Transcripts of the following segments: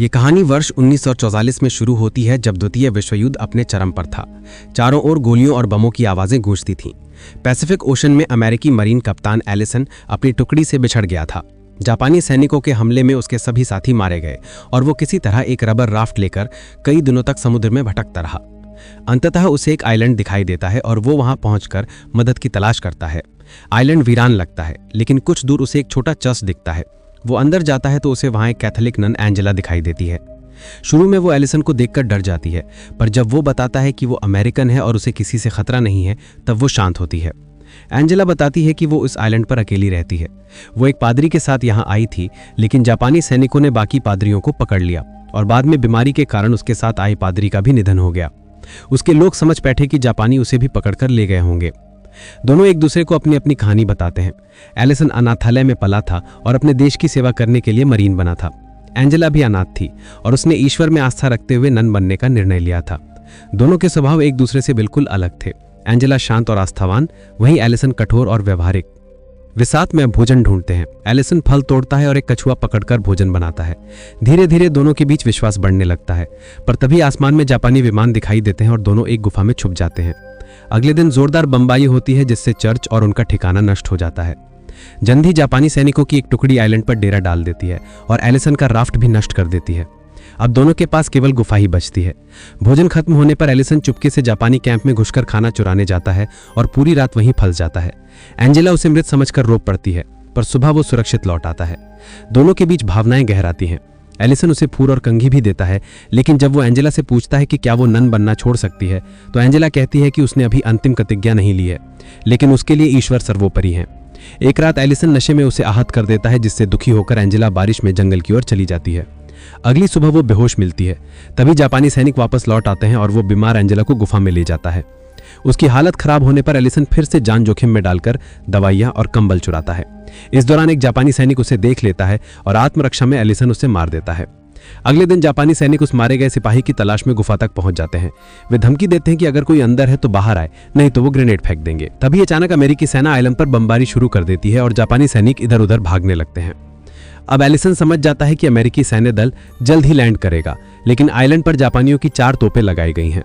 ये कहानी वर्ष 1944 में शुरू होती है जब द्वितीय विश्व युद्ध अपने चरम पर था। चारों ओर गोलियों और बमों की आवाजें गूंजती थीं। पैसिफिक ओशन में अमेरिकी मरीन कप्तान एलिसन अपनी टुकड़ी से बिछड़ गया था। जापानी सैनिकों के हमले में उसके सभी साथी मारे गए और वो किसी तरह एक रबर राफ्ट लेकर कई दिनों तक समुद्र में भटकता रहा। अंततः उसे एक आइलैंड दिखाई देता है और वो वहां पहुंचकर मदद की तलाश करता है। आइलैंड वीरान लगता है, लेकिन कुछ दूर उसे एक छोटा चर्च दिखता है। वो अंदर जाता है तो उसे वहां एक कैथोलिक नन एंजेला दिखाई देती है। शुरू में वो एलिसन को देखकर डर जाती है, पर जब वो बताता है कि वो अमेरिकन है और उसे किसी से खतरा नहीं है, तब वो शांत होती है। एंजेला बताती है कि वो इस आइलैंड पर अकेली रहती है। वो एक पादरी के साथ यहाँ आई थी, लेकिन जापानी सैनिकों ने बाकी पादरियों को पकड़ लिया और बाद में बीमारी के कारण उसके साथ आए पादरी का भी निधन हो गया। उसके लोग समझ बैठे कि जापानी उसे भी पकड़कर ले गए होंगे। दोनों एक दूसरे को अपनी अपनी कहानी बताते हैं। एलिसन अनाथालय में पला था और अपने देश की सेवा करने के लिए मरीन बना था। एंजेला भी अनाथ थी और उसने ईश्वर में आस्था रखते हुए नन बनने का निर्णय लिया था। दोनों के स्वभाव एक दूसरे से बिल्कुल अलग थे। एंजेला शांत और आस्थावान, वहीं एलिसन कठोर और व्यवहारिक। वे साथ में भोजन ढूंढते हैं। एलिसन फल तोड़ता है और एक कछुआ पकड़कर भोजन बनाता है। धीरे धीरे दोनों के बीच विश्वास बढ़ने लगता है, पर तभी आसमान में जापानी विमान दिखाई देते हैं और दोनों एक गुफा में छुप जाते हैं। अगले दिन जोरदार बमबारी होती है, जिससे चर्च और उनका ठिकाना नष्ट हो जाता है। जल्द ही जापानी सैनिकों की एक टुकड़ी आइलैंड पर डेरा डाल देती है और एलिसन का राफ्ट भी नष्ट कर देती है। अब दोनों के पास केवल गुफा ही बचती है। भोजन खत्म होने पर एलिसन चुपके से जापानी कैंप में घुसकर खाना चुराने जाता है और पूरी रात वहीं फंस जाता है। एंजेला उसे मृत समझकर रो पड़ती है, पर सुबह वो सुरक्षित लौट आता है। दोनों के बीच भावनाएं गहराती हैं। एलिसन उसे फूल और कंघी भी देता है, लेकिन जब वो एंजेला से पूछता है कि क्या वो नन बनना छोड़ सकती है, तो एंजेला कहती है कि उसने अभी अंतिम प्रतिज्ञा नहीं ली है, लेकिन उसके लिए ईश्वर सर्वोपरि है। एक रात एलिसन नशे में उसे आहत कर देता है, जिससे दुखी होकर एंजेला बारिश में जंगल की ओर चली जाती है। अगली सुबह वो बेहोश मिलती है। तभी जापानी सैनिक वापस लौट आते हैं और वो बीमार एंजेला को गुफा में ले जाता है। उसकी हालत खराब होने पर एलिसन फिर से जान जोखिम में डालकर दवाइयां और कंबल चुराता है। इस दौरान एक जापानी सैनिक उसे देख लेता है और आत्मरक्षा में एलिसन उसे मार देता है। अगले दिन जापानी सैनिक उस मारे गए सिपाही की तलाश में गुफा तक पहुंच जाते हैं। वे धमकी देते हैं कि अगर कोई अंदर है तो बाहर आए, नहीं तो वो ग्रेनेड फेंक देंगे। तभी अचानक अमेरिकी सेना आइलैंड पर बमबारी शुरू कर देती है और जापानी सैनिक इधर उधर भागने लगते हैं। अब एलिसन समझ जाता है कि अमेरिकी सैन्य दल जल्द ही लैंड करेगा, लेकिन आइलैंड पर जापानियों की 4 तोपें लगाई गई हैं।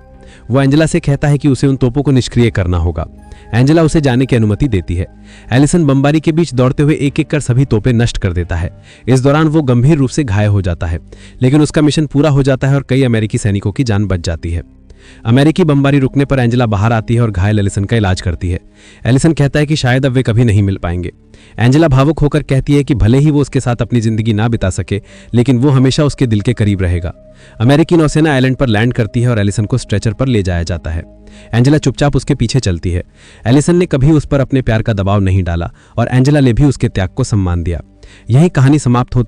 वो एंजेला से कहता है कि उसे उन तोपों को निष्क्रिय करना होगा। एंजेला उसे जाने की अनुमति देती है। एलिसन बमबारी के बीच दौड़ते हुए एक एक कर सभी तोपें नष्ट कर देता है। इस दौरान वो गंभीर रूप से घायल हो जाता है, लेकिन उसका मिशन पूरा हो जाता है और कई अमेरिकी सैनिकों की जान बच जाती है। अमेरिकी बमबारी रुकने पर एंजेला बाहर आती है और घायल एलिसन का इलाज करती है। एलिसन कहता है कि शायद अब वे कभी नहीं मिल पाएंगे। एंजेला भावुक होकर कहती है कि भले ही वो उसके साथ अपनी जिंदगी ना बिता सके, लेकिन वो हमेशा उसके दिल के करीब रहेगा। अमेरिकी नौसेना आइलैंड पर लैंड करती है और एलिसन को स्ट्रेचर पर ले जाया जाता है। एंजेला चुपचाप उसके पीछे चलती है। एलिसन ने कभी उस पर अपने प्यार का दबाव नहीं डाला और एंजेला ने भी उसके त्याग को सम्मान दिया। यही कहानी समाप्त होती